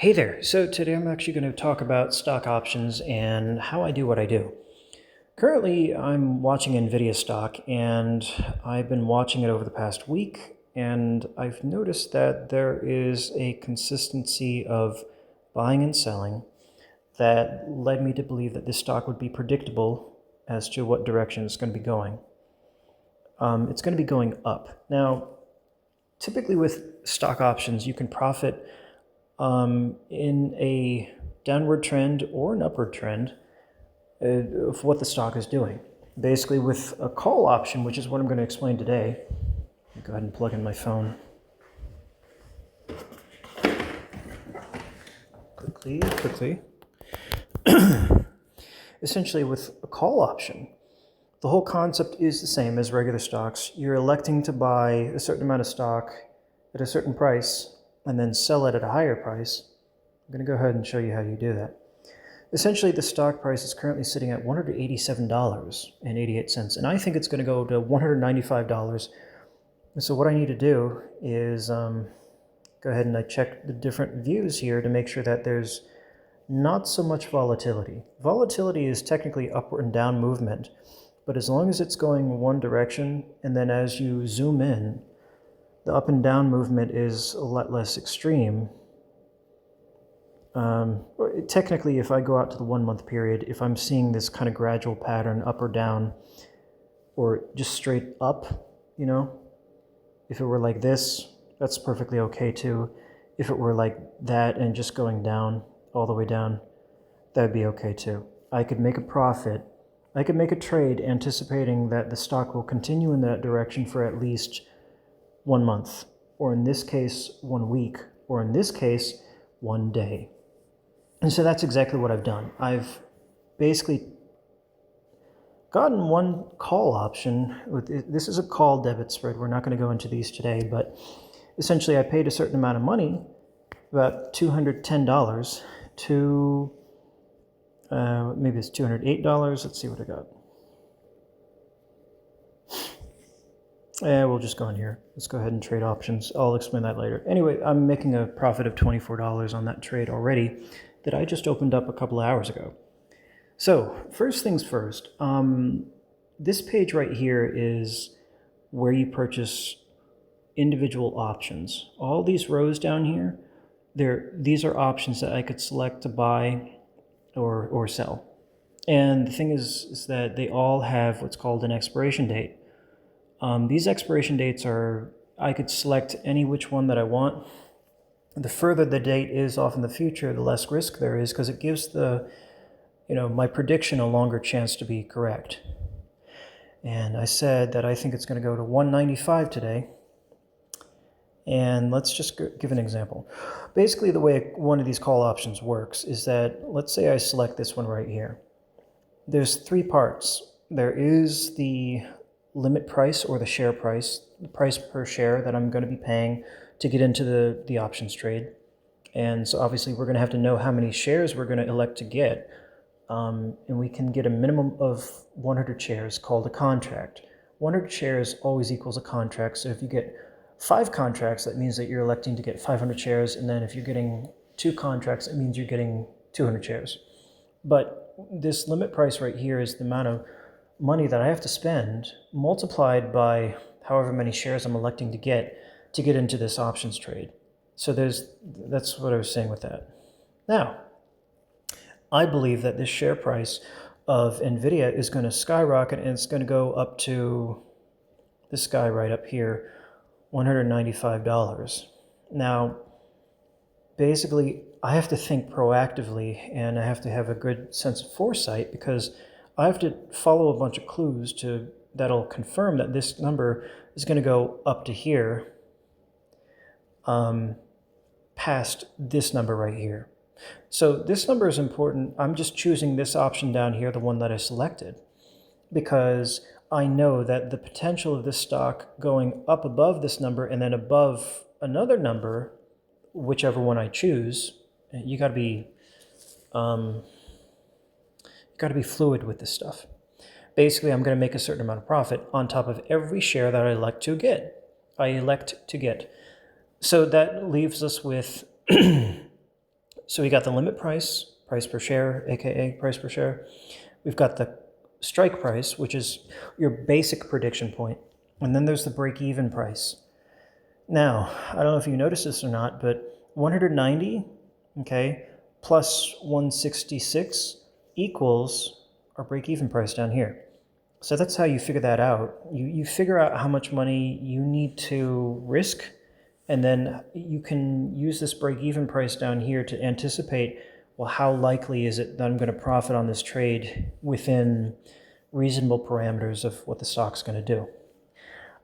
Hey there, so today I'm actually going to talk about stock options and how I do what I do. Currently, I'm watching Nvidia stock and I've been watching it over the past week, and I've noticed that there is a consistency of buying and selling that led me to believe that this stock would be predictable as to what direction it's going to be going. It's going to be going up. Now, typically with stock options, you can profit in a downward trend or an upward trend of what the stock is doing. Basically, with a call option, which is what I'm going to explain today, go ahead and plug in my phone. Quickly. Essentially, with a call option, the whole concept is the same as regular stocks. You're electing to buy a certain amount of stock at a certain price and then sell it at a higher price. I'm going to go ahead and show you how you do that. Essentially, the stock price is currently sitting at $187.88, and I think it's going to go to $195. And so what I need to do is go ahead and I check the different views here to make sure that there's not so much volatility. Volatility is technically upward and down movement, but as long as it's going one direction, and then as you zoom in, the up and down movement is a lot less extreme. Technically, if I go out to the 1 month period, if I'm seeing this kind of gradual pattern up or down, or just straight up, if it were like this, that's perfectly okay too. If it were like that and just going down, all the way down, that'd be okay too. I could make a profit. I could make a trade anticipating that the stock will continue in that direction for at least 1 month, or in this case, 1 week, or in this case, 1 day. And so that's exactly what I've done. I've basically gotten one call option. This is a call debit spread. We're not going to go into these today, but essentially I paid a certain amount of money, about $210 to, maybe it's $208. Let's see what I got. We'll just go in here. Let's go ahead and trade options. I'll explain that later. Anyway, I'm making a profit of $24 on that trade already that I just opened up a couple of hours ago. So first things first, this page right here is where you purchase individual options. All these rows down here, these are options that I could select to buy or sell. And the thing is that they all have what's called an expiration date. These expiration dates I could select any which one that I want. The further the date is off in the future, the less risk there is, because it gives my prediction a longer chance to be correct. And I said that I think it's going to go to 195 today. And let's just give an example. Basically, the way one of these call options works is that, let's say I select this one right here. There's 3 parts. There is the limit price, or the share price, the price per share that I'm going to be paying to get into the options trade. And so obviously we're going to have to know how many shares we're going to elect to get. And we can get a minimum of 100 shares called a contract. 100 shares always equals a contract. So if you get 5 contracts, that means that you're electing to get 500 shares. And then if you're getting 2 contracts, it means you're getting 200 shares. But this limit price right here is the amount of money that I have to spend multiplied by however many shares I'm electing to get into this options trade. So that's what I was saying with that. Now, I believe that this share price of Nvdia is going to skyrocket, and it's going to go up to this guy right up here, $195. Now, basically, I have to think proactively, and I have to have a good sense of foresight, because I have to follow a bunch of clues that'll confirm that this number is going to go up to here, past this number right here. So this number is important. I'm just choosing this option down here, the one that I selected, because I know that the potential of this stock going up above this number and then above another number, whichever one I choose, you got to be fluid with this stuff. Basically, I'm going to make a certain amount of profit on top of every share that I elect to get. So that leaves us with So we got the limit price, price per share, aka price per share. We've got the strike price, which is your basic prediction point. And then there's the break-even price. Now, I don't know if you noticed this or not, but 190, okay, plus 166 equals our break-even price down here. So that's how you figure that out. You figure out how much money you need to risk, and then you can use this break-even price down here to anticipate, well, how likely is it that I'm going to profit on this trade within reasonable parameters of what the stock's going to do.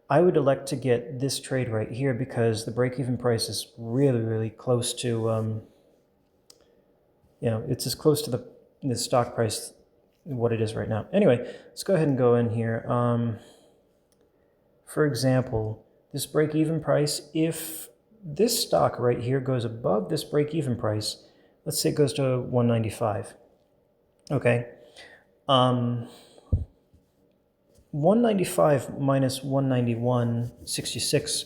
I would elect to get this trade right here because the break-even price is really, really close to, it's as close to the stock price what it is right now. Anyway, let's go ahead and go in here. For example, this break-even price, if this stock right here goes above this break-even price, let's say it goes to 195. Okay. 195 minus 191.66,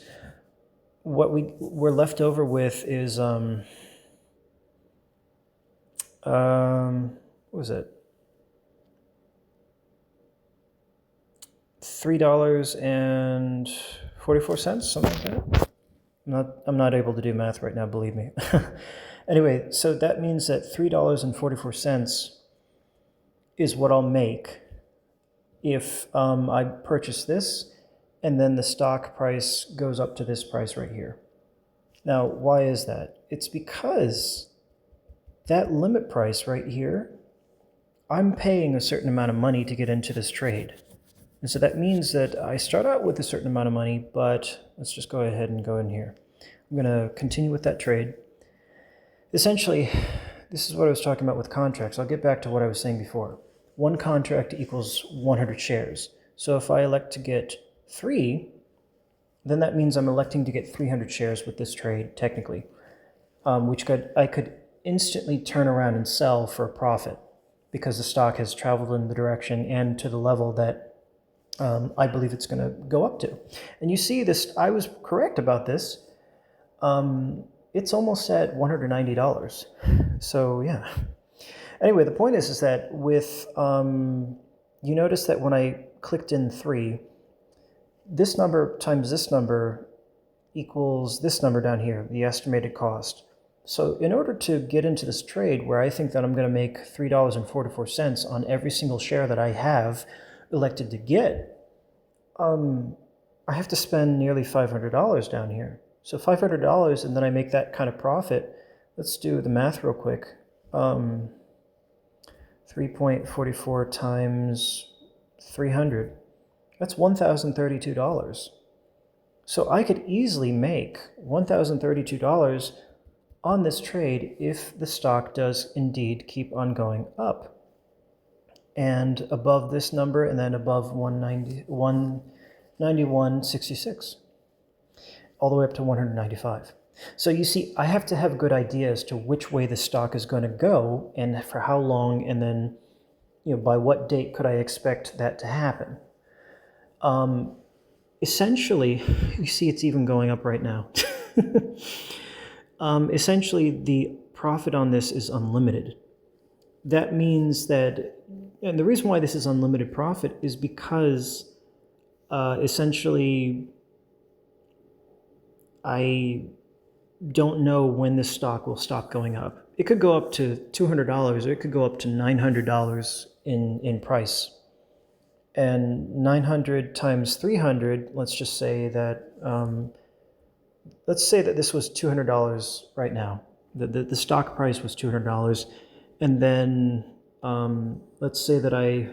what we're left over with is what was it? $3.44, something like that. I'm not able to do math right now, believe me. Anyway, so that means that $3.44 is what I'll make if I purchase this, and then the stock price goes up to this price right here. Now, why is that? It's because that limit price right here, I'm paying a certain amount of money to get into this trade. And so that means that I start out with a certain amount of money, but let's just go ahead and go in here. I'm going to continue with that trade. Essentially, this is what I was talking about with contracts. I'll get back to what I was saying before. One contract equals 100 shares. So if I elect to get 3, then that means I'm electing to get 300 shares with this trade, technically, which I could instantly turn around and sell for a profit because the stock has traveled in the direction and to the level that I believe it's going to go up to. And you see this, I was correct about this. It's almost at $190. So yeah. Anyway, the point is that with, you notice that when I clicked in 3, this number times this number equals this number down here, the estimated cost. So in order to get into this trade where I think that I'm going to make $3.44 on every single share that I have elected to get, I have to spend nearly $500 down here. So $500, and then I make that kind of profit. Let's do the math real quick. 3.44 times 300. That's $1,032. So I could easily make $1,032 on this trade if the stock does indeed keep on going up. And above this number, and then above 191.66. All the way up to 195. So you see, I have to have a good idea as to which way the stock is going to go and for how long, and then, by what date could I expect that to happen. Essentially, you see it's even going up right now. Essentially, the profit on this is unlimited. That means that, and the reason why this is unlimited profit is because essentially I don't know when this stock will stop going up. It could go up to $200, or it could go up to $900 in price. And 900 times 300, let's just say that, let's say that this was $200 right now. The stock price was $200. And then let's say that I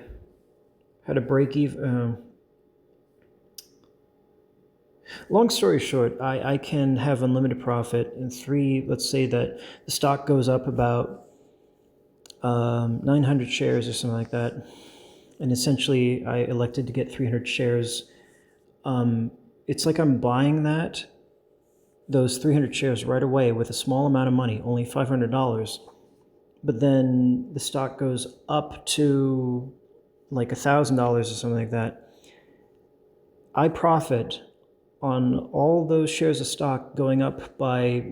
had a break even. Long story short, I can have unlimited profit in 3. Let's say that the stock goes up about 900 shares or something like that. And essentially, I elected to get 300 shares. It's like I'm buying those 300 shares right away with a small amount of money, only $500. But then the stock goes up to like $1,000 or something like that. I profit on all those shares of stock going up by,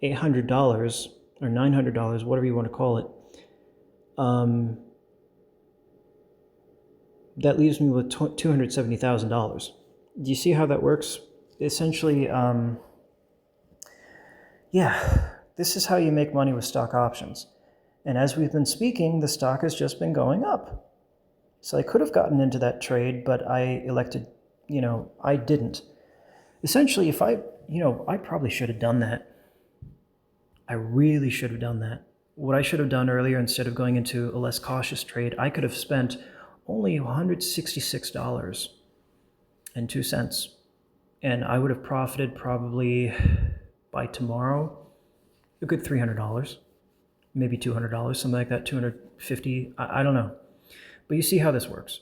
$800. or $900, whatever you want to call it. That leaves me with $270,000. Do you see how that works? Essentially, yeah, this is how you make money with stock options. And as we've been speaking, the stock has just been going up. So I could have gotten into that trade, but I elected, I didn't. Essentially, if I probably should have done that. I really should have done that. What I should have done earlier, instead of going into a less cautious trade, I could have spent only $166.02. And I would have profited probably by tomorrow a good $300, maybe $200, something like that, $250, I don't know. But you see how this works.